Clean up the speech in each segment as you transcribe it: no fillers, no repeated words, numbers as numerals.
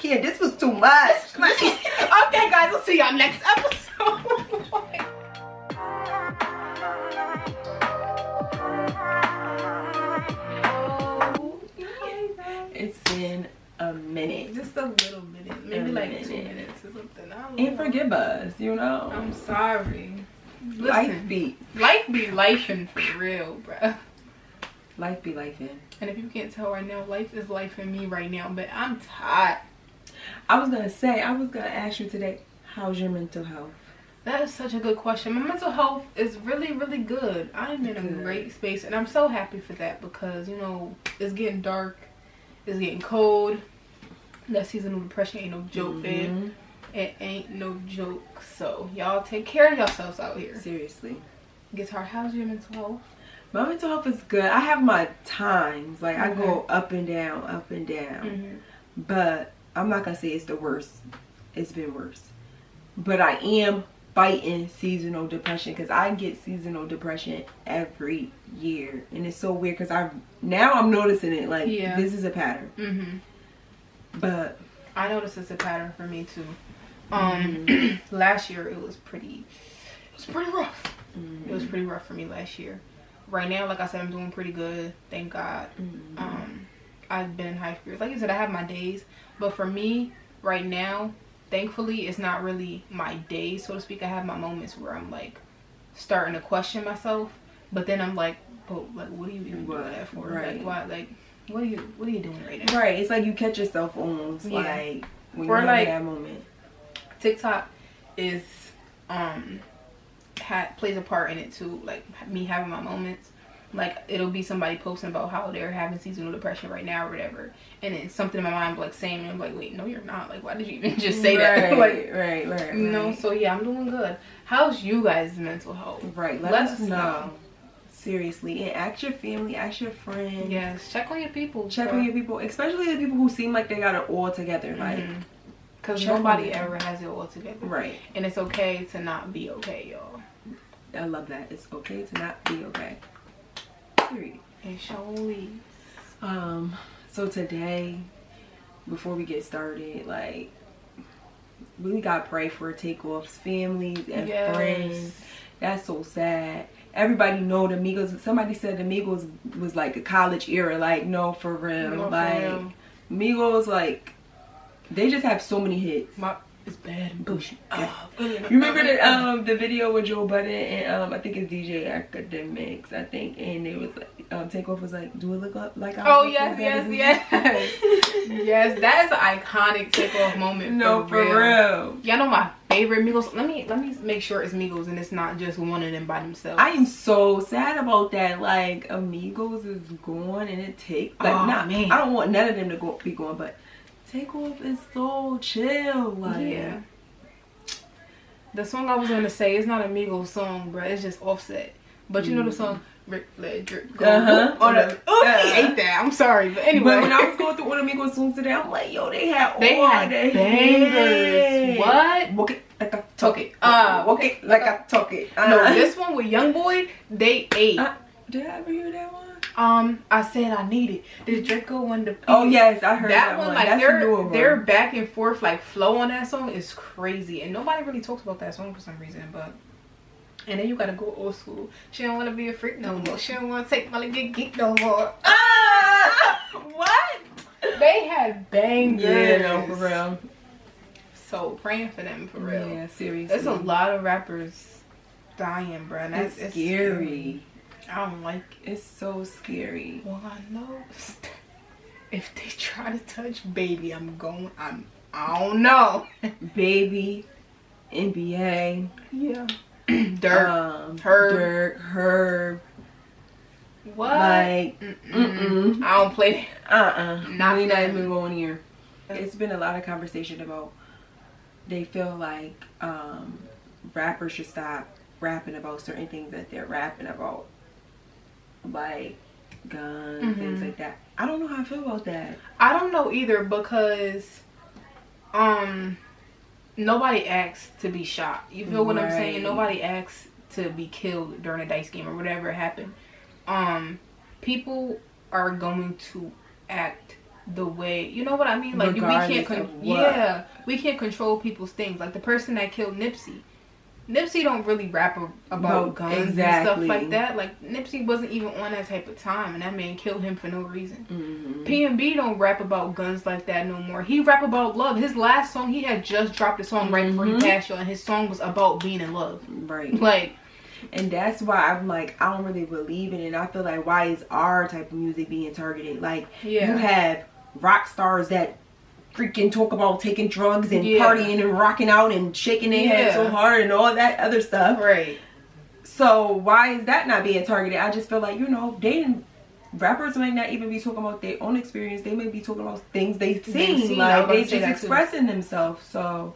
can't. This was too much. Okay, guys, we'll see y'all next episode. It's been a minute. Just a little minute. Maybe like 2 minutes or something. I don't And know. forgive us, you know. I'm sorry. Listen, Life be lifing for real, bruh. life be lifing. And if you can't tell right now, life is life in me right now. But I'm tired. I was gonna ask you today, how's your mental health? That is such a good question. My mental health is really, really good. I'm in a great space, and I'm so happy for that because, you know, it's getting dark, it's getting cold. That seasonal depression ain't no joke, man. It ain't no joke. So y'all take care of yourselves out here. Seriously. Guitar, how's your mental health? My mental health is good. I have my times. Like, I go up and down, up and down. But I'm not going to say it's the worst. It's been worse. But I am fighting seasonal depression because I get seasonal depression every year. And it's so weird because now I'm noticing it. Like, this is a pattern. But I noticed it's a pattern for me too. Last year it was pretty rough. It was pretty rough for me last year. Right now, like I said, I'm doing pretty good, thank God. I've been in high spirits. Like you said, I have my days, but for me right now, thankfully, it's not really my days, so to speak. I have my moments where I'm like starting to question myself, but then I'm like, oh, like, what are you even doing that for? Right. Like, why? Like, what are you doing right now? Right. It's like you catch yourself almost like when you're like, in that moment. TikTok is plays a part in it too, like me having my moments. Like, it'll be somebody posting about how they're having seasonal depression right now or whatever, and then something in my mind like saying, and I'm like, wait, no, you're not. Like, why did you even just say that? Like, right. You know. So yeah, I'm doing good. How's you guys' mental health? Right. Let us know. Seriously, and ask your family, ask your friends. Yes, check on your people. Check on your people, especially the people who seem like they got it all together. Like, because nobody ever has it all together. Right. And it's okay to not be okay, y'all. I love that. It's okay to not be okay. Period. And surely. So today, before we get started, like, we gotta pray for Takeoff's families and friends. That's so sad. Everybody know the Migos. Somebody said the Migos was like a college era. Like, no, for real. No, like, for real. Migos, like, they just have so many hits. It's bad. Bullshit. You remember the video with Joe Budden and I think it's DJ Academics, I think, and it was like Takeoff was like, do it look up like I was yes. Yes, that is an iconic Takeoff moment. No, for real. Y'all know my favorite Migos. Let me make sure it's Migos and it's not just one of them by themselves. I am so sad about that. Like, Amigos is gone and it takes like man. I don't want none of them to be gone, but Takeoff is so chill. Like, yeah. The song I was gonna say is not a Migos song, bro. It's just Offset. But you know the song Rick Flair drip. He ate that. I'm sorry, but anyway. But when I was going through one of Migos songs today, I'm like, yo, they had bangers. What? Walk it like I talk it. Walk it like I talk it. No, this one with YoungBoy, they ate. Did I ever hear that one? I said I need it. Did Draco and the Oh yes, I heard that one. Like, that's their back and forth like flow on that song is crazy, and nobody really talks about that song for some reason. But and then you gotta go old school. She don't want to be a freak no more. She don't want to take money get geek no more. What? They had bangers. Yeah, no, for real. So praying for them for real. Yeah, seriously. There's a lot of rappers dying, bro. That's scary. I don't like it. It's so scary. Well, I know if they try to touch Baby, I don't know. Baby, NBA. Yeah. Herb. What? Like, I don't play. Not even going here. It's been a lot of conversation about they feel like rappers should stop rapping about certain things that they're rapping about, like guns, things like that. I don't know how I feel about that. I don't know either, because nobody asked to be shot. You feel what I'm saying? Nobody asked to be killed during a dice game or whatever happened. People are going to act the way, you know what I mean? Like, we can't control people's things. Like, the person that killed Nipsey don't really rap about guns and stuff like that. Like, Nipsey wasn't even on that type of time, and that man killed him for no reason. P&B don't rap about guns like that no more. He rap about love. His last song, he had just dropped a song right before he passed, y'all, and his song was about being in love. Right. Like, and that's why I'm like, I don't really believe in it. And I feel like, why is our type of music being targeted? Like, you have rock stars that freaking talk about taking drugs and partying and rocking out and shaking their head so hard and all that other stuff. Right. So why is that not being targeted? I just feel like, you know, rappers might not even be talking about their own experience. They may be talking about things they've seen. Like, they just expressing themselves. So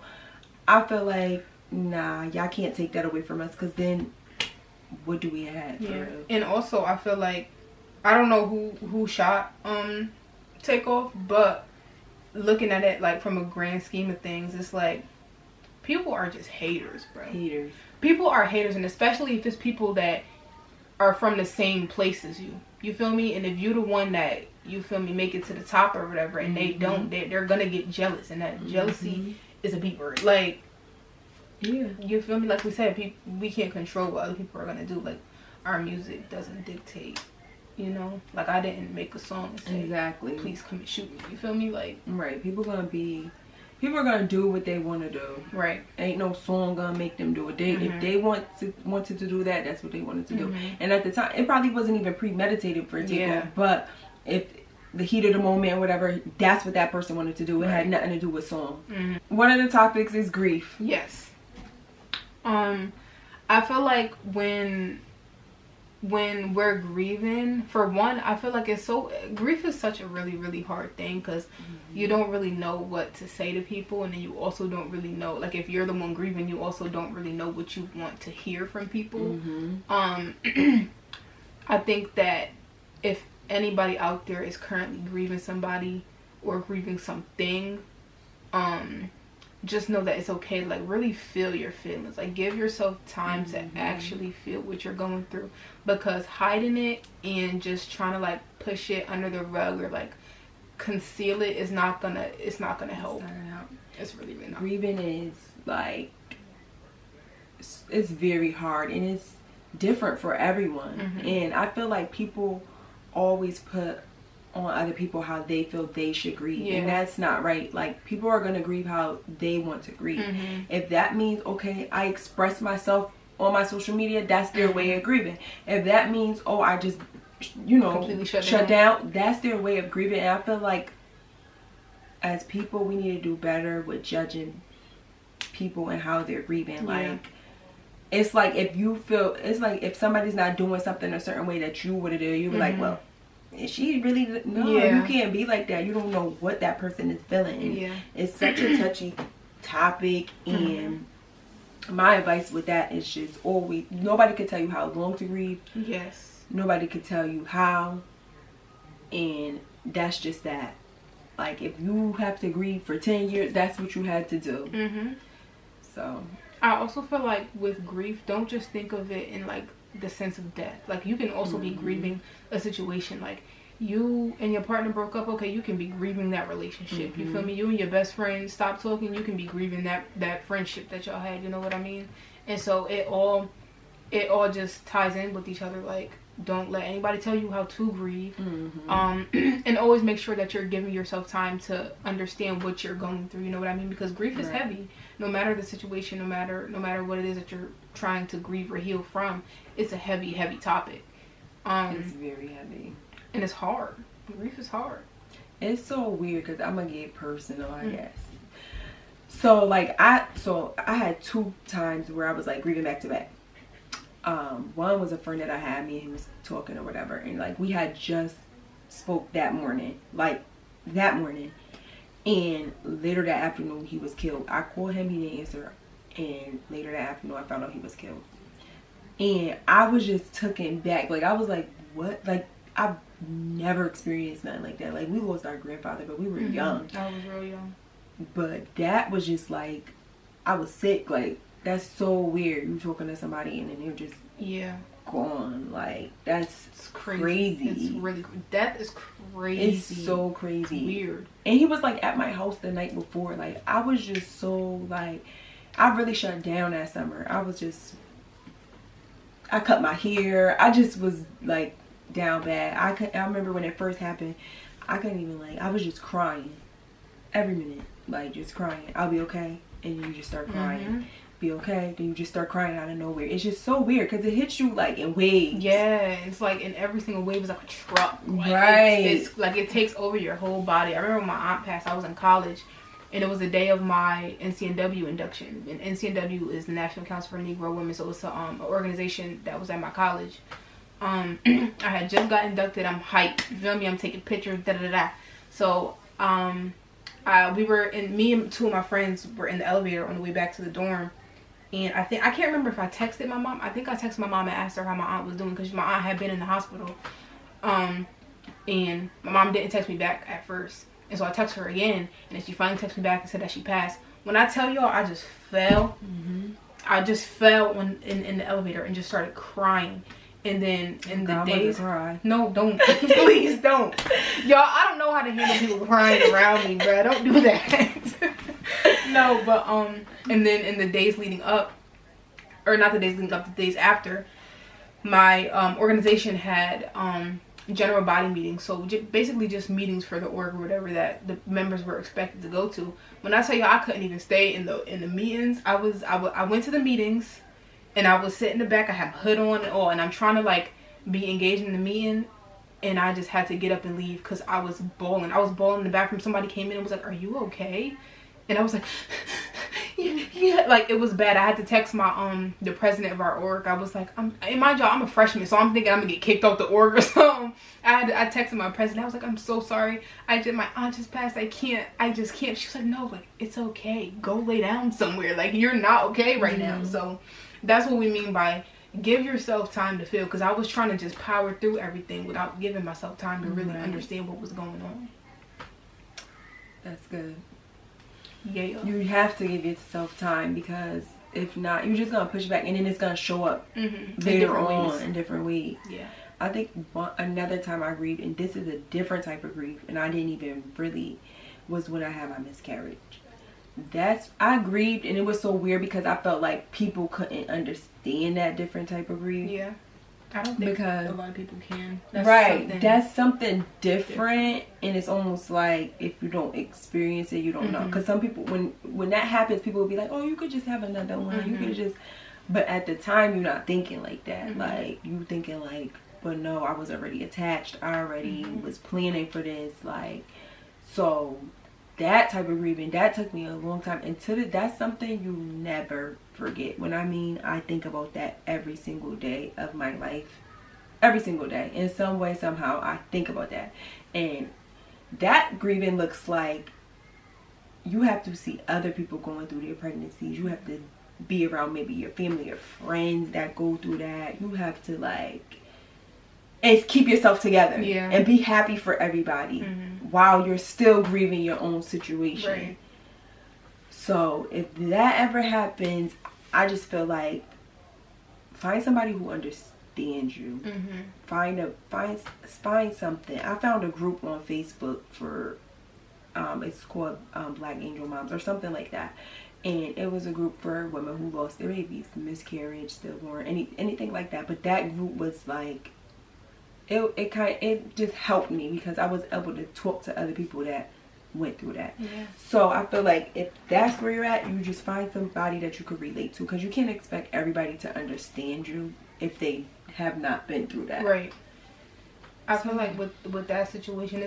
I feel like, nah, y'all can't take that away from us, because then what do we have? Yeah. And also, I feel like, I don't know who shot Takeoff, but looking at it like from a grand scheme of things, it's like people are just haters, bro. Haters. People are haters, and especially if it's people that are from the same place as you. You feel me? And if you're the one that, you feel me, make it to the top or whatever, and they don't, they're gonna get jealous, and that jealousy is a beat word. Like, you feel me? Like we said, we can't control what other people are gonna do. Like, our music doesn't dictate. You know, like, I didn't make a song and say, please come and shoot me. You feel me? Like, right. People are gonna do what they want to do. Right. Ain't no song gonna make them do it. If they wanted to do that, that's what they wanted to do. And at the time, it probably wasn't even premeditated for a takeoff. But if the heat of the moment or whatever, that's what that person wanted to do. It had nothing to do with song. One of the topics is grief. Yes. I feel like when we're grieving, for one, I feel like grief is such a really, really hard thing, because you don't really know what to say to people, and then you also don't really know, like, if you're the one grieving, you also don't really know what you want to hear from people. I think that if anybody out there is currently grieving somebody or grieving something, just know that it's okay to, like, really feel your feelings. Like, give yourself time to actually feel what you're going through, because hiding it and just trying to, like, push it under the rug or, like, conceal it is not gonna help. It's really not. Grieving is, like, it's very hard, and it's different for everyone. And I feel like people always put on other people how they feel they should grieve, and that's not right. Like, people are gonna grieve how they want to grieve. If that means, okay, I express myself on my social media, that's their way of grieving. If that means, oh, I just, you know, completely shut down, that's their way of grieving. And I feel like as people, we need to do better with judging people and how they're grieving. Like, it's like, if somebody's not doing something a certain way that you would do, you'd be like, well, is she really? No, you can't be like that. You don't know what that person is feeling. It's such a touchy topic, and my advice with that is just always, nobody can tell you how long to grieve. Nobody can tell you how, and that's just that. Like, if you have to grieve for 10 years, that's what you had to do. So I also feel like with grief, don't just think of it in, like, the sense of death. Like, you can also be grieving a situation, like, you and your partner broke up. Okay, you can be grieving that relationship. You feel me? You and your best friend stopped talking. You can be grieving that friendship that y'all had. You know what I mean? And so it all just ties in with each other. Like, don't let anybody tell you how to grieve. And always make sure that you're giving yourself time to understand what you're going through. You know what I mean? Because grief is heavy. No matter the situation, no matter what it is that you're trying to grieve or heal from, it's a heavy topic. It's very heavy, and it's hard. Grief is hard. It's so weird, because I'm gonna get personal, I guess. So, like, I had 2 times where I was, like, grieving back to back. One was a friend that I had, me and him was talking or whatever, and, like, we had just spoke that morning, and later that afternoon he was killed. I called him, he didn't answer, and later that afternoon I found out he was killed. And I was just taken back. Like, I was like, what? Like, I've never experienced nothing like that. Like, we lost our grandfather, but we were young. I was real young. But that was just like, I was sick. Like, that's so weird. You talking to somebody and then you're just gone. Like, that's It's crazy. It's really, death is crazy. It's so crazy. It's weird. And he was like at my house the night before. Like, I was just so like, I really shut down that summer. I cut my hair. I just was like down bad. I remember when it first happened, I couldn't even, like, I was just crying every minute, like just crying. I'll be okay, and you just start crying. Be okay, then you just start crying out of nowhere. It's just so weird because it hits you like in waves. Yeah, it's like, and every single wave is like a truck. Like, right. It's like it takes over your whole body. I remember when my aunt passed, I was in college, and it was the day of my NCNW induction. And NCNW is the National Council for Negro Women, so it's an organization that was at my college. I had just got inducted. I'm hyped. You feel me? I'm taking pictures. Da da da. So we were in. Me and two of my friends were in the elevator on the way back to the dorm. And I can't remember if I texted my mom. I think I texted my mom and asked her how my aunt was doing, because my aunt had been in the hospital. And my mom didn't text me back at first. And so I texted her again, and then she finally texted me back and said that she passed. When I tell y'all, I just fell. I just fell in the elevator and just started crying. And then in the days, no, don't, please don't, y'all. I don't know how to handle people crying around me, bro. Don't do that. No, but and then in the days leading up, or not the days leading up, the days after, my organization had general body meetings. So basically just meetings for the org or whatever that the members were expected to go to. When I tell you I couldn't even stay in the meetings, I went to the meetings. And I was sitting in the back. I had a hood on and all, and I'm trying to like be engaged in the meeting, and I just had to get up and leave because I was bawling. I was bawling in the bathroom. Somebody came in and was like, "Are you okay?" And I was like, "Yeah." Like, it was bad. I had to text my the president of our org. I was like, in my job, I'm a freshman, so I'm thinking I'm gonna get kicked off the org or something. I texted my president. I was like, "I'm so sorry. My aunt just passed. I just can't." She was like, "No, like, it's okay. Go lay down somewhere. Like, you're not okay right now." So that's what we mean by give yourself time to feel, because I was trying to just power through everything without giving myself time to really understand what was going on. That's good. Yeah. You have to give yourself time, because if not, you're just gonna push back, and then it's gonna show up later on in different ways. Yeah. I think another time I grieved, and this is a different type of grief, and I didn't even really, was when I had my miscarriage. I grieved, and it was so weird because I felt like people couldn't understand that different type of grief. Yeah, I don't think a lot of people can. That's something different, and it's almost like if you don't experience it, you don't know. Because some people, when that happens, people will be like, "Oh, you could just have another one. You could just," but at the time, you're not thinking like that. Like, you thinking like, "But no, I was already attached. I already was planning for this." Like, so. That type of grieving, that took me a long time. That's something you never forget. When I think about that every single day of my life. Every single day. In some way, somehow, I think about that. And that grieving looks like you have to see other people going through their pregnancies. You have to be around maybe your family or friends that go through that. You have to, like, and keep yourself together and be happy for everybody while you're still grieving your own situation. Right. So if that ever happens, I just feel like find somebody who understands you. Find something. I found a group on Facebook for it's called Black Angel Moms or something like that. And it was a group for women who lost their babies, miscarriage, stillborn, anything like that. But that group was like, it just helped me because I was able to talk to other people that went through that. So I feel like if that's where you're at, you just find somebody that you could relate to, because you can't expect everybody to understand you if they have not been through that. Right. I feel like with that situation,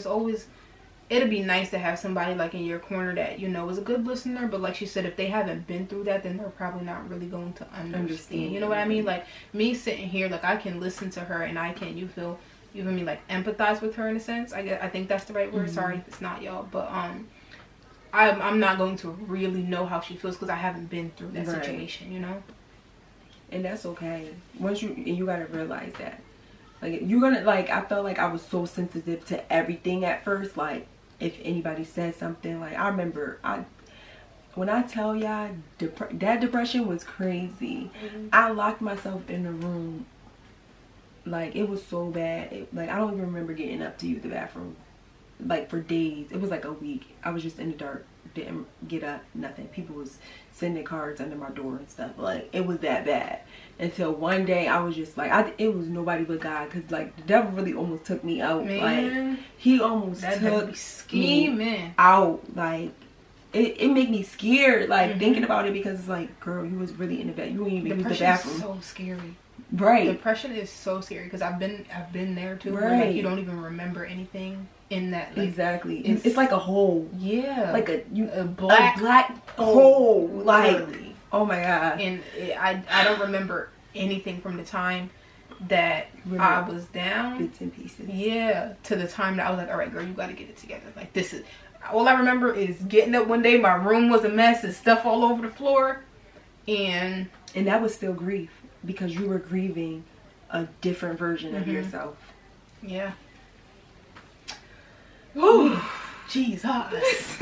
it'd be nice to have somebody like in your corner that, you know, is a good listener, but like she said, if they haven't been through that, then they're probably not really going to understand. You know what I mean? Like, me sitting here, like, I can listen to her and I can, you feel me, like, empathize with her in a sense. I think that's the right word. Sorry if it's not, y'all, but I'm not going to really know how she feels because I haven't been through that situation, you know? And that's okay. You gotta realize that. Like, you're gonna, like, I felt like I was so sensitive to everything at first. Like, if anybody said something, like, I remember, when I tell y'all, that depression was crazy. I locked myself in the room Like, it was so bad. Like, I don't even remember getting up to use the bathroom. Like, for days. It was like a week. I was just in the dark. Didn't get up. Nothing. People was sending cards under my door and stuff. Like, it was that bad. Until one day, I was just like, it was nobody but God. Because, like, the devil really almost took me out. Man, like, he almost took me out. Like, it made me scared. Like, thinking about it. Because it's like, girl, you was really in the bed. You didn't even use the bathroom. Depression is so scary. Right. Depression is so scary because I've been there too. Right. Where, like, you don't even remember anything in that. Like, exactly. It's like a hole. Yeah. Like a black hole. Like, literally. Oh my God. And I don't remember anything from the time that I was down. Bits and pieces. Yeah. To the time that I was like, all right, girl, you got to get it together. Like, this is. All I remember is getting up one day. My room was a mess and stuff all over the floor. And that was still grief. Because you were grieving a different version of yourself. Yeah. Woo. Jesus.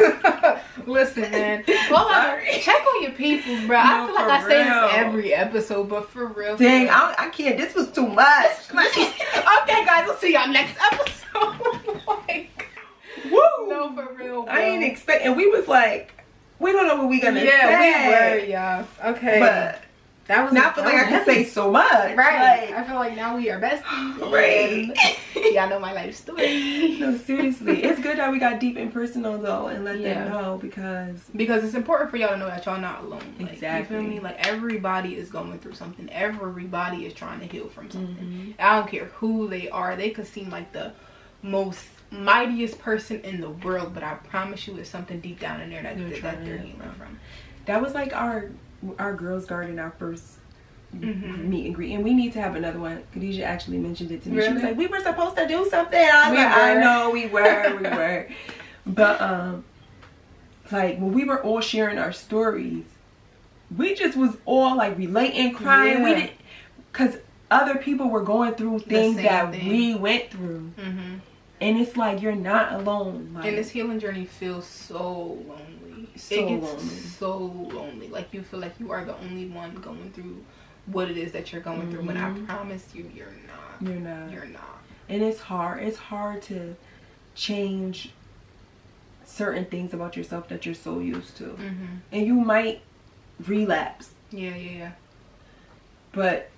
Listen, man. Well, check on your people, bro. No, I feel like I say this every episode, but for real. Dang, I can't. This was too much. Okay, guys, we'll see y'all next episode. Like, woo. No, for real, bro. I ain't expecting. We was like, we don't know what we gonna say. Yeah, we were, y'all. Okay. But that was not feel like I could say so much. Right. Like, I feel like now we are besties. Right. Y'all know my life story. No, seriously. It's good that we got deep and personal though and let them know because it's important for y'all to know that y'all not alone. Like, exactly. You feel me? Like, everybody is going through something. Everybody is trying to heal from something. I don't care who they are. They could seem like the most mightiest person in the world, but I promise you it's something deep down in there that they're healing from. That was like our girls' garden, our first meet and greet, and we need to have another one. Khadijah actually mentioned it to me. Really? She was like, we were supposed to do something. I was I know we were. But like when we were all sharing our stories, we just was all like relating, crying. We didn't, because other people were going through things that we went through. And it's like, you're not alone. Like, and this healing journey feels so lonely. So lonely. Like, you feel like you are the only one going through what it is that you're going through. When I promise you, you're not. You're not. And it's hard. It's hard to change certain things about yourself that you're so used to. And you might relapse. Yeah. But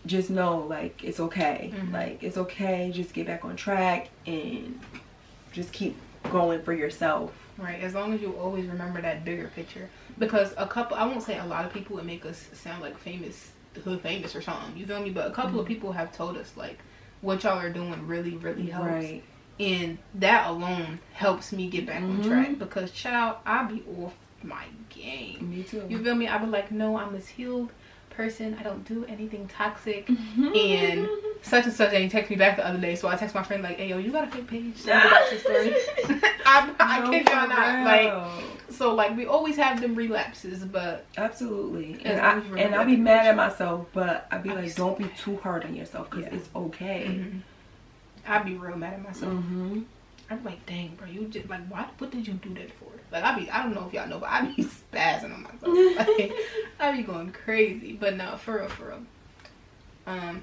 just know, like, it's okay. Like, it's okay. Just get back on track and just keep going for yourself. Right. As long as you always remember that bigger picture. Because I won't say a lot of people would make us sound like hood famous or something. You feel me? But a couple of people have told us, like, what y'all are doing really, really helps. Right. And that alone helps me get back on track. Because, child, I be off my game. Me too. You feel me? I be like, no, I'm this healed person. I don't do anything toxic. And such and such, and he texted me back the other day, so I text my friend like, hey yo, you got a fake page? About your story. I kid y'all not. Like, so like, we always have them relapses, but absolutely. And I'll be mad at myself, but I'll be like, don't be too hard on yourself, because it's okay. I'd be real mad at myself. I'm like, dang, bro, you just like, what did you do that for? Like, I don't know if y'all know, but I be spazzing on myself. Like, I be going crazy. But no, for real.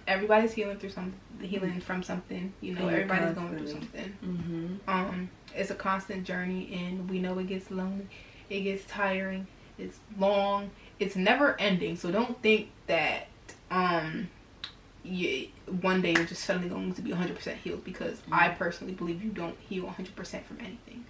Everybody's healing from something. You know, everybody's going through something. It's a constant journey, and we know it gets lonely, it gets tiring, it's long, it's never ending. So don't think that one day you're just suddenly going to be 100% healed, because I personally believe you don't heal 100% from anything.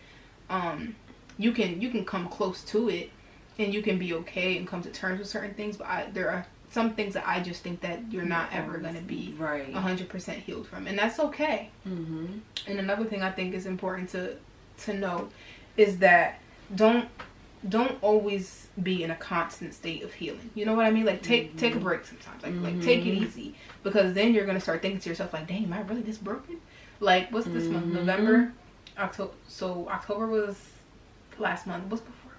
You can come close to it, and you can be okay and come to terms with certain things, but there are some things that I just think that you're not ever going to be 100% healed from, and that's okay. And another thing I think is important to know is that don't always be in a constant state of healing. You know what I mean? Like, take a break sometimes. Like take it easy, because then you're gonna start thinking to yourself like, dang, am I really this broken? Like, what's this month? November, October. So October was last month. What's before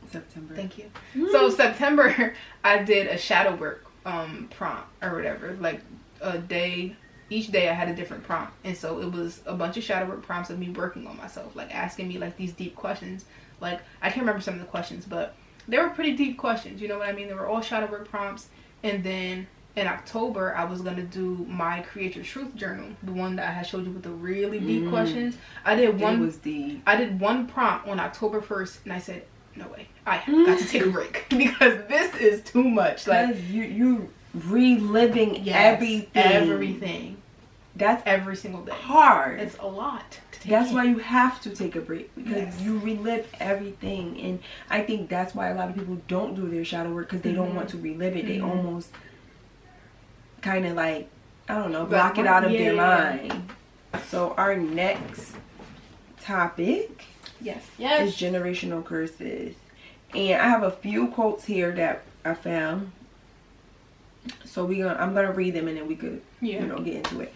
October? September. Thank you. So September, I did a shadow work prompt or whatever. Like, each day I had a different prompt, and so it was a bunch of shadow work prompts of me working on myself, like asking me like these deep questions. Like, I can't remember some of the questions, but they were pretty deep questions. You know what I mean? They were all shadow work prompts, and then in October, I was going to do my Create Your Truth journal. The one that I had showed you with the really deep questions. I did one. It was deep. I did one prompt on October 1st, and I said, no way. I have got to take a break because this is too much. Like you reliving everything. That's every single day. Hard. It's a lot. That's why you have to take a break, because you relive everything. And I think that's why a lot of people don't do their shadow work, because they don't want to relive it. They almost kind of like, I don't know, block it out of their mind. So our next topic is generational curses. And I have a few quotes here that I found. So I'm gonna read them, and then we could get into it.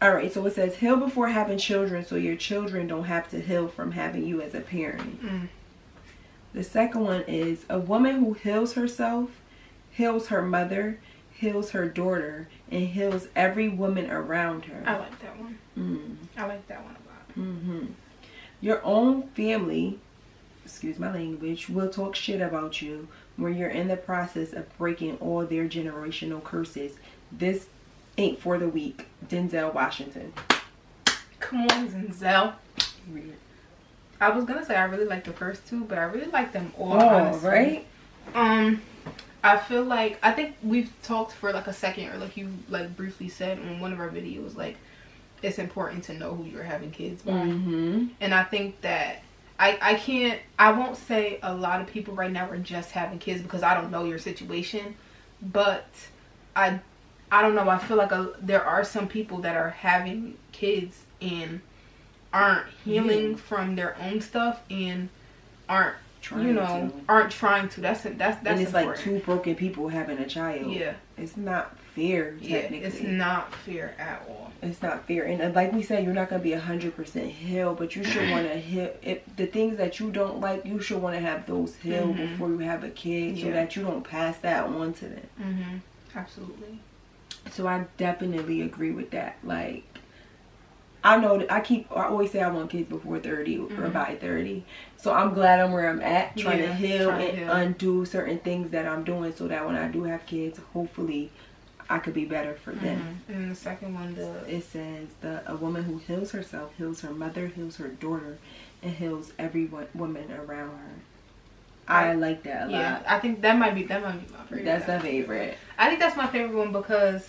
Alright, so it says, heal before having children so your children don't have to heal from having you as a parent. The second one is, a woman who heals herself, heals her mother, heals her daughter, and heals every woman around her. I like that one. I like that one a lot. Your own family, excuse my language, will talk shit about you when you're in the process of breaking all their generational curses. This ain't for the weak. Denzel Washington. Come on, Denzel. I was gonna say I really like the first two, but I really like them all. Honestly. Right? I feel like, I think we've talked for like a second, or like you like briefly said in one of our videos, like it's important to know who you're having kids by. And I think that I won't say a lot of people right now are just having kids, because I don't know your situation, but I don't know. I feel like there are some people that are having kids and aren't healing from their own stuff and aren't trying to. That's and it's important. Like two broken people having a child. Yeah, it's not fair. Technically, it's not fair at all. It's not fair, and like we said, you're not gonna be 100% healed, but you should want to heal. If the things that you don't like, you should want to have those healed before you have a kid, so that you don't pass that on to them. Absolutely. So I definitely agree with that. Like, I know I always say I want kids before 30 or by 30. So I'm glad I'm where I'm at, trying to heal and undo certain things that I'm doing, so that when I do have kids, hopefully I could be better for them. And the second one, it says, a woman who heals herself, heals her mother, heals her daughter, and heals every woman around her. I like that a lot. Yeah, I think that might be my favorite. That's the favorite. I think that's my favorite one because,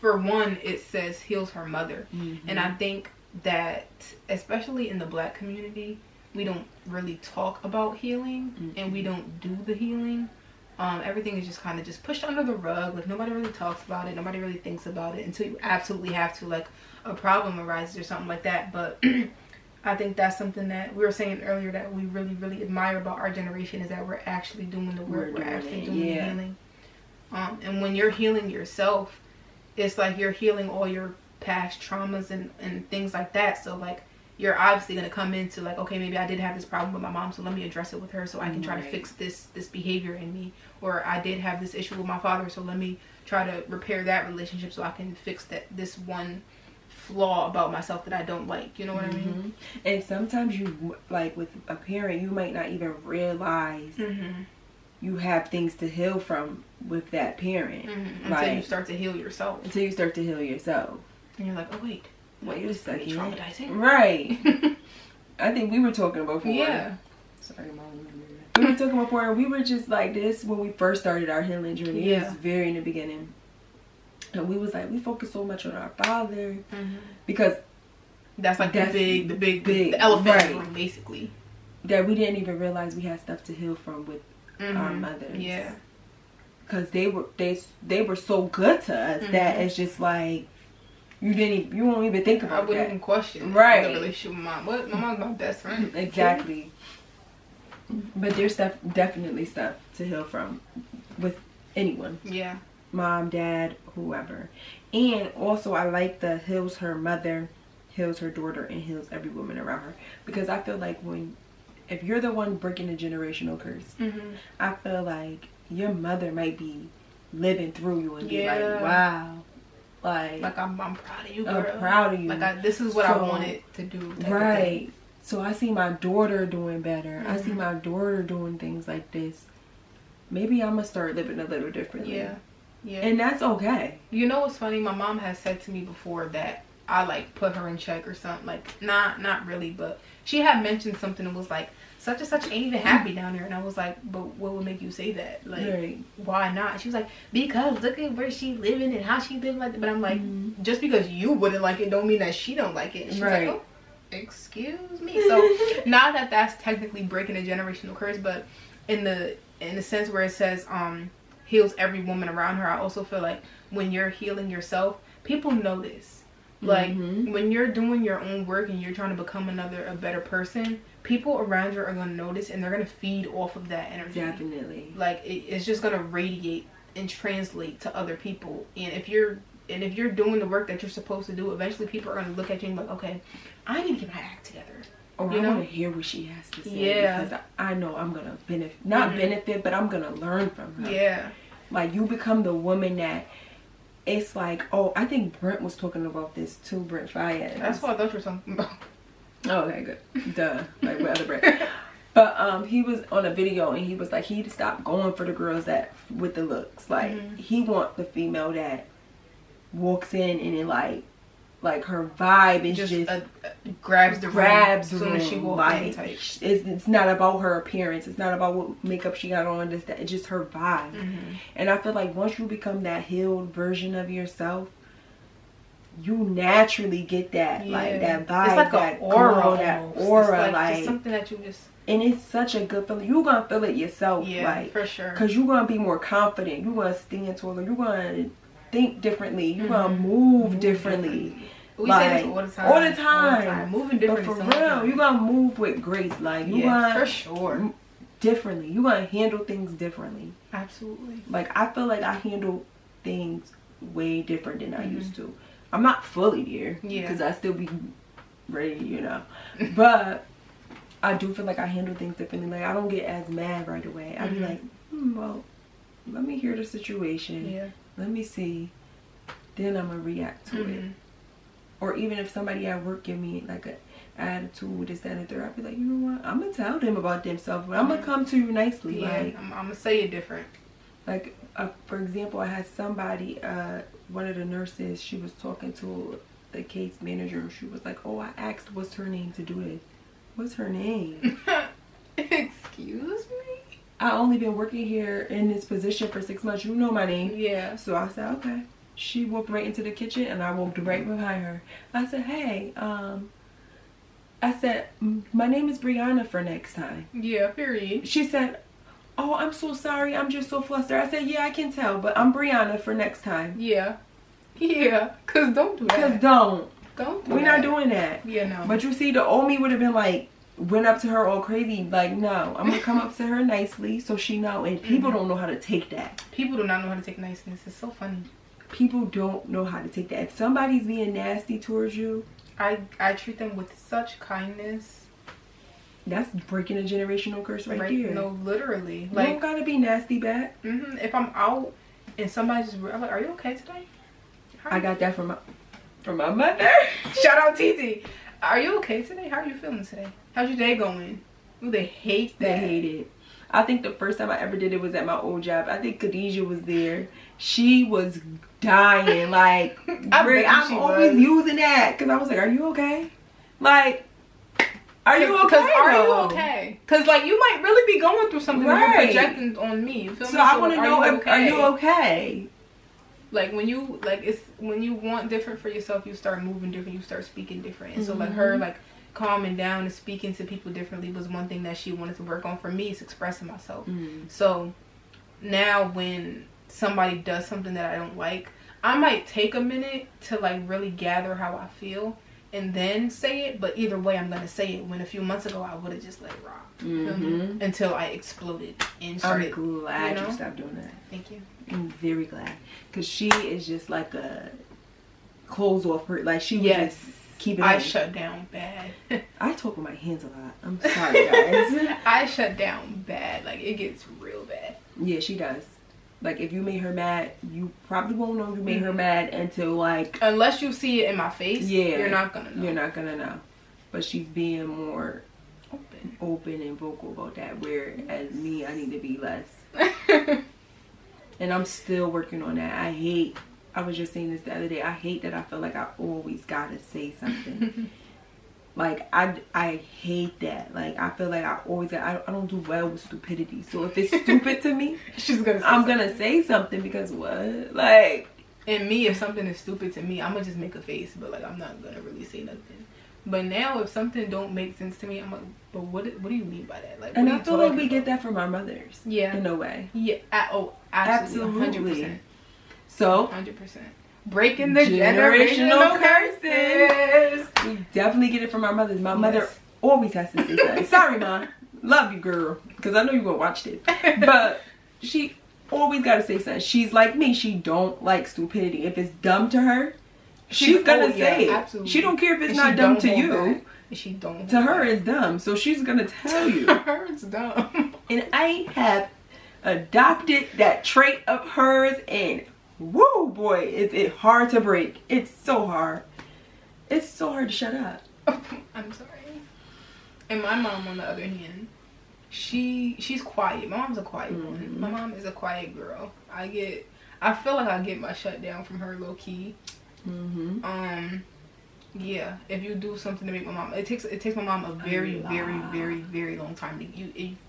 for one, it says heals her mother. And I think that, especially in the Black community, we don't really talk about healing, and we don't do the healing. Everything is just kind of just pushed under the rug. Like, nobody really talks about it. Nobody really thinks about it until you absolutely have to, like a problem arises or something like that. But I think that's something that we were saying earlier that we really, really admire about our generation, is that we're actually doing the work. We're actually doing the healing. And when you're healing yourself, it's like you're healing all your past traumas and things like that. So, like, you're obviously going to come into, like, okay, maybe I did have this problem with my mom, so let me address it with her so I can try to fix this behavior in me. Or I did have this issue with my father, so let me try to repair that relationship so I can fix this one flaw about myself that I don't like. You know what I mean? And sometimes you, like with a parent, you might not even realize you have things to heal from with that parent. Until you start to heal yourself. Until you start to heal yourself. And you're like, oh wait, you're stuck in traumatizing. Right. I think we were talking before. Yeah. Sorry, Mom. We were talking before, and we were just like this when we first started our healing journey. Yeah. It was very in the beginning. And we was like, we focus so much on our father because that's like the big elephant in the room, basically. That we didn't even realize we had stuff to heal from with our mothers. Yeah. Because they were so good to us that it's just like you won't even think about it. I wouldn't even question the relationship with my mom. My mom's my best friend. Exactly. But there's definitely stuff to heal from with anyone. Yeah. Mom, dad, whoever. And also I like the heals her mother, heals her daughter, and heals every woman around her. Because I feel like if you're the one breaking a generational curse, I feel like your mother might be living through you and be like, wow. Like I'm proud of you, girl. I'm proud of you. Like this is what I wanted to do. Right. So I see my daughter doing better. I see my daughter doing things like this. Maybe I'm going to start living a little differently. Yeah. Yeah. And that's okay. You know what's funny? My mom has said to me before that I like put her in check or something. Like, not really, but she had mentioned something that was like, such and such ain't even happy down there. And I was like, but what would make you say that? Like, right. Why not? She was like, because look at where she living and how she living like that. But I'm like, just because you wouldn't like it don't mean that she don't like it. And she's right. like, oh, excuse me. So not that that's technically breaking a generational curse, but in the sense where it says heals every woman around her, I also feel like when you're healing yourself, people notice. Like, when you're doing your own work and you're trying to become a better person, people around you are going to notice and they're going to feed off of that energy. Definitely. Like, it's just going to radiate and translate to other people. And if you're doing the work that you're supposed to do, eventually people are going to look at you and be like, okay, I need to get my act together. Or I want to hear what she has to say. Yeah. Because I know I'm going to benefit. Not benefit, but I'm going to learn from her. Yeah. Like, you become the woman that... It's like, oh, I think Brent was talking about this too, Brent Fayez. That's what I thought you were talking about. Oh, okay, good. Duh. Like, with other Brent. But he was on a video and he was like, he stopped going for the girls that, with the looks. Like, he want the female that walks in and it like her vibe is just grabs the room as soon as she walks in. Like, it's not about her appearance. It's not about what makeup she got on. It's just her vibe. And I feel like once you become that healed version of yourself, you naturally get that like that vibe. It's like that an aura. Glow, that aura, like just something that you just. And it's such a good feeling. You're gonna feel it yourself, like for sure. Cause you're gonna be more confident. You're gonna stand taller. You're gonna think differently. You're gonna move differently. We say this all the time. All the time. Moving differently. But for real, you're gonna move with grace. Like, you gonna... for sure. Differently. You're gonna handle things differently. Absolutely. Like, I feel like I handle things way different than I used to. I'm not fully there. Yeah. Because I still be ready, you know. But I do feel like I handle things differently. Like, I don't get as mad right away. I be like, well, let me hear the situation. Yeah. Let me see. Then I'm gonna react to it. Or even if somebody at work give me like an attitude, this, that, and the third, I'll be like, you know what? I'm going to tell them about themselves. But I'm going to come to you nicely. Yeah, like, I'm going to say it different. Like, for example, I had somebody, one of the nurses, she was talking to the case manager. And she was like, oh, I asked what's her name to do this. What's her name? Excuse me? I only been working here in this position for 6 months. You know my name. Yeah. So I said, okay. She walked right into the kitchen and I walked right behind her. I said, hey, I said, my name is Brianna for next time. Yeah, period. She said, oh, I'm so sorry. I'm just so flustered. I said, yeah, I can tell, but I'm Brianna for next time. Yeah. Yeah, because don't do that. Because don't. Don't do We're not doing that. Yeah, no. But you see, the old me would have been like, went up to her all crazy. Like, no, I'm going to come up to her nicely so she know. And people don't know how to take that. People do not know how to take niceness. It's so funny. People don't know how to take that. If somebody's being nasty towards you, I treat them with such kindness. That's breaking a generational curse right there. No, literally. Like, you don't gotta be nasty back. If I'm out and somebody's just, I'm like, are you okay today? I got that from my mother. Shout out TT. Are you okay today? How are you feeling today? How's your day going? Ooh, they hate that. They hate it. I think the first time I ever did it was at my old job. I think Khadijah was there. She was dying. Like, I'm always using that. Because I was like, are you okay? Like, are you okay? Because are you okay? Because, like, you might really be going through something that you're projecting on me. You feel me? So I want to know, are you okay? Like, when you, like, it's when you want different for yourself, you start moving different. You start speaking different. And so, like, her, like, calming down and speaking to people differently was one thing that she wanted to work on. For me, it's expressing myself. So now when somebody does something that I don't like, I might take a minute to like really gather how I feel and then say it, but either way I'm gonna say it. When a few months ago I would have just let it rock until I exploded and started. I'm glad you stopped doing that. Thank you. I'm very glad, because she is just like a close off her, like she would just keep it. I shut down bad. I talk with my hands a lot. I'm sorry, guys. I shut down bad. Like, it gets real bad. Yeah, she does. Like, if you made her mad, you probably won't know you made her mad until, like... Unless you see it in my face, you're not gonna know. You're not gonna know. But she's being more open and vocal about that, whereas me, I need to be less. And I'm still working on that. I was just saying this the other day, I hate that I feel like I always gotta say something. Like, I hate that. Like, I feel like I don't do well with stupidity. So if it's stupid to me, I'm gonna say something, because what? Like, and me, if something is stupid to me, I'm gonna just make a face, but like, I'm not gonna really say nothing. But now, if something don't make sense to me, I'm like, but what do you mean by that? Like, and I feel like we get that from our mothers. Yeah. In a way. Yeah. Absolutely. 100%. So 100%. Breaking the generational curses. We definitely get it from our mothers. My mother always has to say something. Sorry, Mom. Love you, girl. Because I know you're going to watch this. But she always got to say something. She's like me. She don't like stupidity. If it's dumb to her, she's going to say it. Absolutely. She don't care if it's not dumb to you. She don't. To her, it's dumb. So she's going to tell you. To her, it's dumb. And I have adopted that trait of hers, and woo, boy, is it hard to break. It's so hard. It's so hard to shut up. I'm sorry. And my mom, on the other hand, she's quiet. My mom's a quiet one. My mom is a quiet girl. I feel like I get my shut down from her low key. Yeah, if you do something to make my mom, it takes my mom a very, very, very, very long time to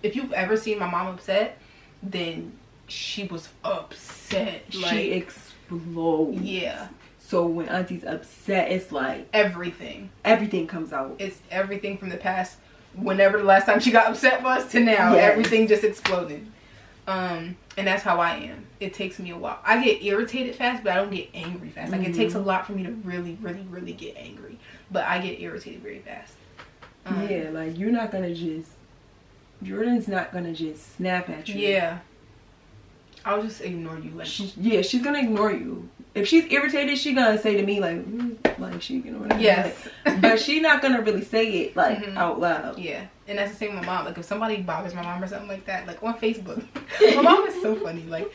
if you've ever seen my mom upset, then she was upset. She explodes. Yeah. So when Auntie's upset, it's like everything comes out. It's everything from the past, whenever the last time she got upset was, to now. Yes. Everything just exploded. And that's how I am. It takes me a while. I get irritated fast, but I don't get angry fast. Like, it takes a lot for me to really, really, really get angry. But I get irritated very fast. Yeah, like, Jordan's not gonna just snap at you. Yeah. I'll just ignore you. Like, she's gonna ignore you. If she's irritated, she's gonna say to me, like she, you know what I mean? Yes. Like, but she's not gonna really say it, like, out loud. Yeah. And that's the same with my mom. Like, if somebody bothers my mom or something like that, like on Facebook, my mom is so funny. Like,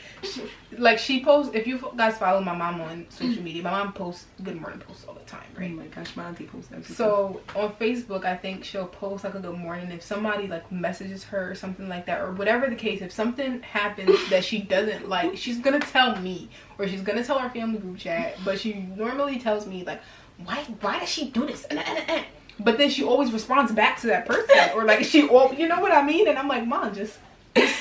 she posts, if you guys follow my mom on social media, my mom posts good morning posts all the time, right? Oh my gosh, my auntie posts that too. So on Facebook, I think she'll post like a good morning. If somebody like messages her or something like that, or whatever the case, if something happens that she doesn't like, she's gonna tell me, or she's gonna tell our family group chat. But she normally tells me, like, why does she do this? But then she always responds back to that person, or like you know what I mean? And I'm like, Mom, just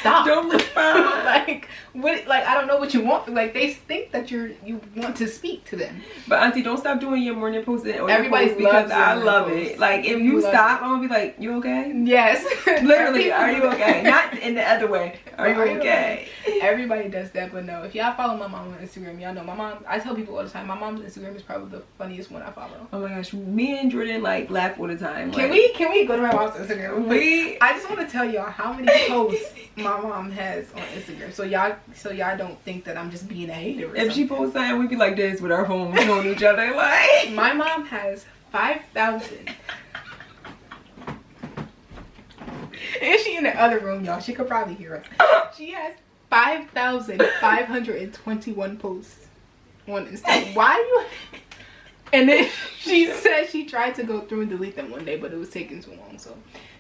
stop. Don't respond. Like, what? Like, I don't know what you want. Like, they think that you want to speak to them. But Auntie, don't stop doing your morning posts or everybody posts, because I love it. Like, if you stop, I'm gonna be like, you okay? Yes. Literally, are you okay? Not in the other way. Are you okay? Everybody does that, but no. If y'all follow my mom on Instagram, y'all know my mom. I tell people all the time, my mom's Instagram is probably the funniest one I follow. Oh my gosh, me and Jordan like laugh all the time. Can we go to my mom's Instagram? I just want to tell y'all how many posts my mom has on Instagram, so y'all don't think that I'm just being a hater. If she posts something, we be like this with our phones on each other. Like, my mom has 5,000. And she in the other room, y'all. She could probably hear us. She has 5,521 posts on Instagram. Why do you? And then she said she tried to go through and delete them one day, but it was taking too long, so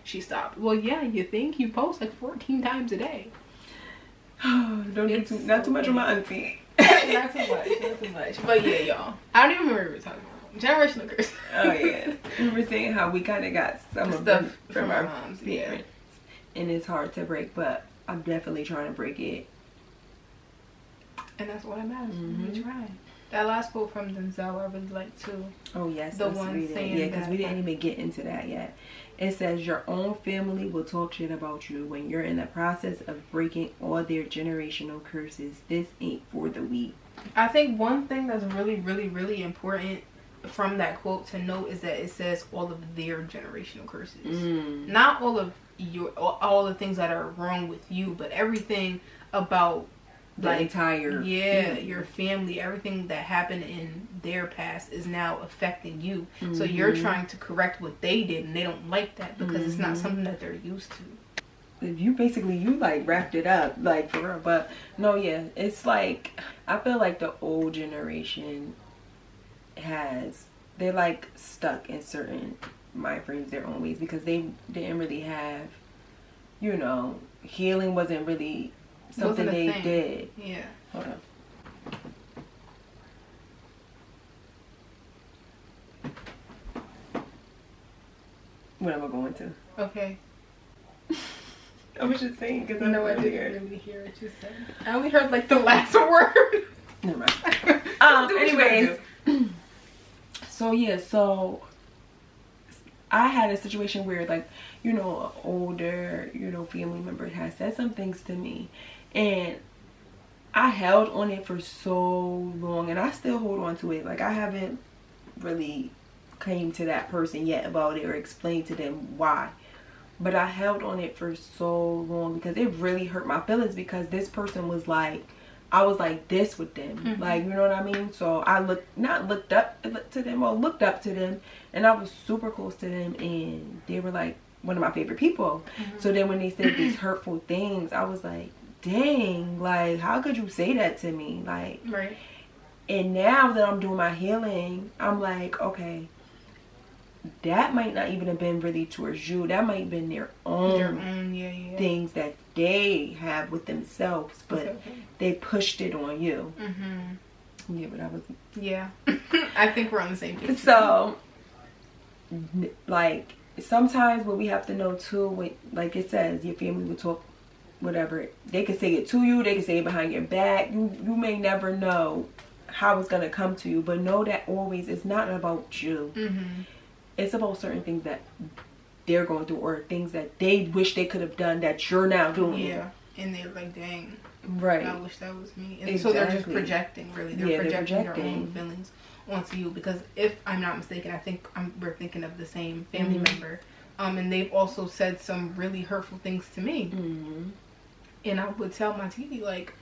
she stopped. Well, yeah, you think you post like 14 times a day. Don't do not too much on my auntie. Not too much. But yeah, y'all. I don't even remember what we were talking about. Generational curse. Oh yeah. We were saying how we kind of got some of them from our moms, parents. And it's hard to break, but I'm definitely trying to break it. And that's what matters. We're trying. That last quote from Denzel, I really like too. Oh yes, the one saying, yeah, because we didn't even get into that yet. It says your own family will talk shit about you when you're in the process of breaking all their generational curses. This ain't for the weak. I think one thing that's really, really, really important from that quote to note is that it says all of their generational curses, not all of all the things that are wrong with you, but everything about the entire family. Your family, everything that happened in their past is now affecting you. So you're trying to correct what they did, and they don't like that because it's not something that they're used to. You like wrapped it up, like, for real. But no, yeah, it's like, I feel like the old generation they're like stuck in certain mind frames, their own ways, because they didn't really have, healing wasn't really something they did. Yeah. Hold on. What am I going to? Okay. I was just saying because I know I didn't really hear what you said. I only heard like the last word. Never mind. Anyways, so I had a situation where, like, you know, an older, you know, family member has said some things to me, and I held on it for so long, and I still hold on to it. Like, I haven't really came to that person yet about it or explained to them why, but I held on it for so long because it really hurt my feelings, because this person was like, I was like this with them, like, you know what I mean? So I looked up to them, and I was super close to them, and they were like one of my favorite people. So then when they said these hurtful things, I was like, dang, like, how could you say that to me? Like, right. And now that I'm doing my healing, I'm like, okay, that might not even have been really towards you. That might have been their own things that they have with themselves, but they pushed it on you. Yeah, but I was... Yeah. I think we're on the same page. So, like, sometimes what we have to know too, like it says, your family will talk, whatever. They could say it to you, they could say it behind your back. You may never know how it's going to come to you, but know that always it's not about you. It's about certain things that they're going through, or things that they wish they could have done that you're now doing. Yeah, and they're like, dang, right, I wish that was me. And so they're just projecting, really. They're projecting their own feelings onto you, because if I'm not mistaken, I think we're thinking of the same family member. And they've also said some really hurtful things to me. And I would tell my TV, like,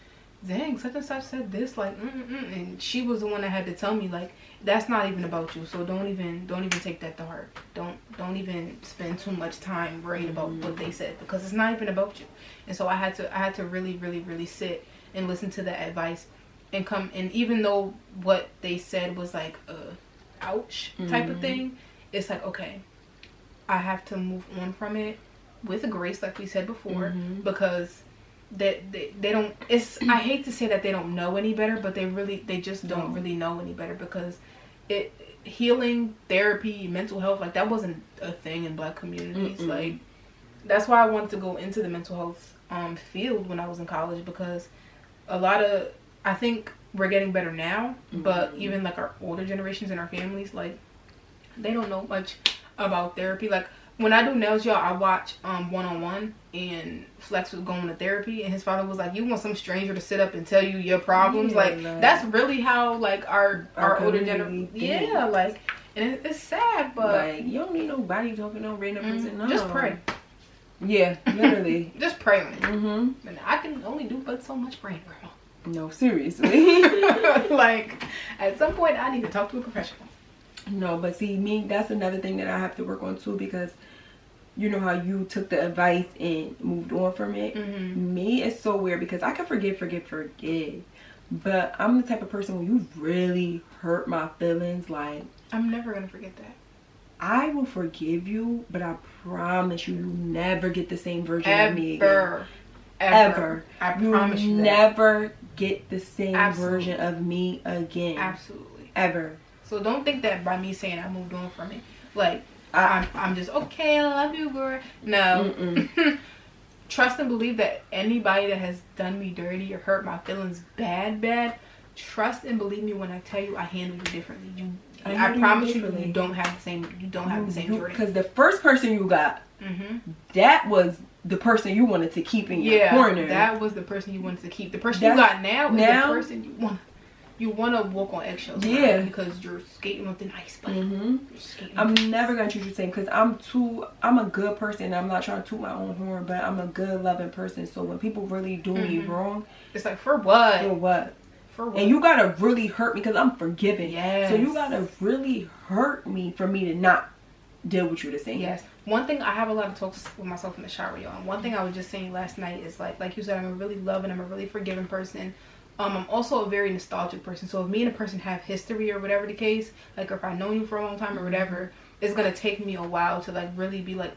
dang, such and such said this, like, and she was the one that had to tell me, like, that's not even about you, so don't even take that to heart. Don't even spend too much time worried about what they said, because it's not even about you. And so I had to really, really, really sit and listen to that advice and come. And even though what they said was like a ouch type of thing, it's like, okay, I have to move on from it with a grace, like we said before, because that they don't, it's, I hate to say that they don't know any better, but they just don't really know any better, because healing, therapy, mental health, like, that wasn't a thing in Black communities. Like, that's why I wanted to go into the mental health field when I was in college, because I think we're getting better now, but even like our older generations in our families, like, they don't know much about therapy. Like, when I do nails, y'all, I watch One-on-One, and Flex was going to therapy, and his father was like, you want some stranger to sit up and tell you your problems? Like, that's really how, like, our older generation, like, and it's sad, but like, you don't need nobody talking to no random person. No. Just pray. Yeah, literally. Just pray on it. And I can only do but so much praying, girl. No, seriously. Like, at some point, I need to talk to a professional. No, but see, me, that's another thing that I have to work on too, because you know how you took the advice and moved on from it. Me, it's so weird, because I can forgive, but I'm the type of person, when you really hurt my feelings, like, I'm never gonna forget that. I will forgive you, but I promise you, you'll never get the same version of me again. Ever. I promise you that. Never get the same version of me again. Absolutely. Ever. So don't think that by me saying I moved on from it, like, I'm just, okay, I love you, girl. No. Trust and believe that anybody that has done me dirty or hurt my feelings bad, trust and believe me when I tell you I handle you differently. I promise you, you don't have the same journey. Because the first person you got, that was the person you wanted to keep in your corner. That was the person you wanted to keep. The person you got now is the person you want to walk on eggshells. Because you're skating on thin ice, but I'm never gonna treat you the same, because I'm a good person. I'm not trying to toot my own horn, but I'm a good, loving person. So when people really do me wrong, it's like, for what? For what? And you gotta really hurt me, because I'm forgiving. So you gotta really hurt me for me to not deal with you the same. One thing, I have a lot of talks with myself in the shower, y'all. And one thing I was just saying last night is, like you said, I'm a really loving, I'm a really forgiving person. I'm also a very nostalgic person. So if me and a person have history or whatever the case, like, if I've known you for a long time or whatever, it's gonna take me a while to, like, really be like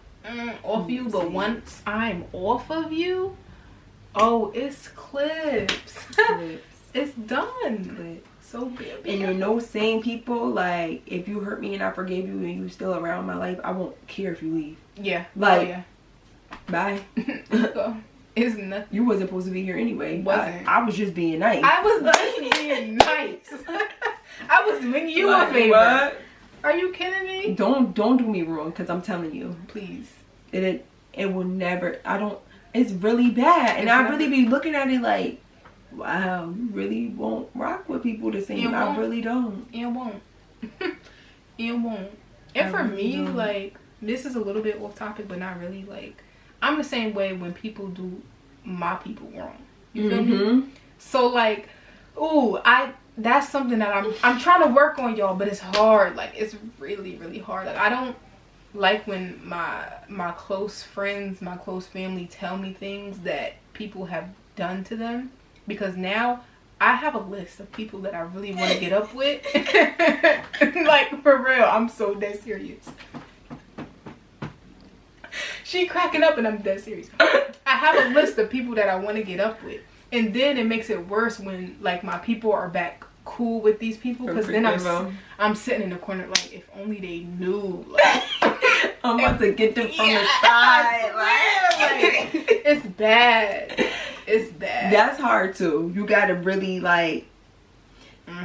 off you. But once I'm off of you, Oh, it's clips. Clips. It's done. Clips. So bad. And you know, same people, like, if you hurt me and I forgave you and you still around my life, I won't care if you leave. Yeah. Like, oh, yeah. Bye. It's nothing. You wasn't supposed to be here anyway. Wasn't. I was just being nice. I was just being nice. I was doing you Like, a favor. what? Are you kidding me? Don't do me wrong, because I'm telling you. Please. It will never, it's really bad. And I really be looking at it like, wow, you really won't rock with people the same. I really don't. It won't. It won't. And for me, like, this is a little bit off topic, but not really. Like, I'm the same way when people do my people wrong. You feel me? So, like, ooh, that's something that I'm trying to work on, y'all, but it's hard. Like, it's really, really hard. Like, I don't like when my close friends, my close family tell me things that people have done to them, because now I have a list of people that I really want to get up with. Like, for real, I'm so dead serious. She cracking up and I'm dead serious. I have a list of people that I want to get up with, and then it makes it worse when, like, my people are back cool with these people, because then I'm sitting in the corner like, if only they knew, like, I'm about to get them from the side. Like, it's bad. It's bad. That's hard too. You gotta really, like,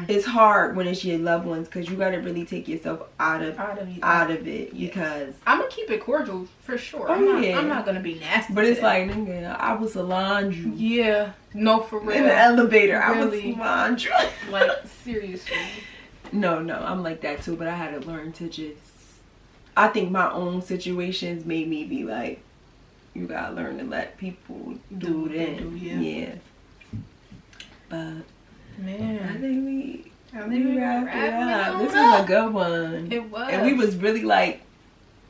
it's hard when it's your loved ones, because you gotta really take yourself out of it, because I'm gonna keep it cordial for sure. Oh, I'm not gonna be nasty. But it's like, nigga, I was salon you. Yeah. No, for real. In the elevator, Really. I was salon you. Like, seriously. No, I'm like that too, but I had to learn to just, I think my own situations made me be like, you gotta learn to let people do them. Yeah. But man, I think we wrapped it up. This was a good one. It was. And we was really like,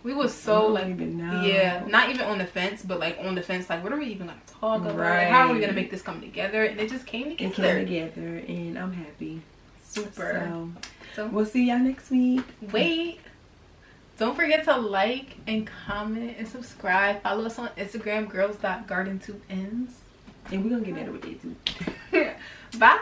we was so like, even know. Yeah, not even on the fence, but like on the fence, like, what are we even gonna talk about? Like, how are we gonna make this come together? And it just came together. It came together, and I'm happy. Super. So we'll see y'all next week. Wait. Don't forget to like and comment and subscribe. Follow us on Instagram, girls.garden2ns. And we're gonna get better with it too. Bye.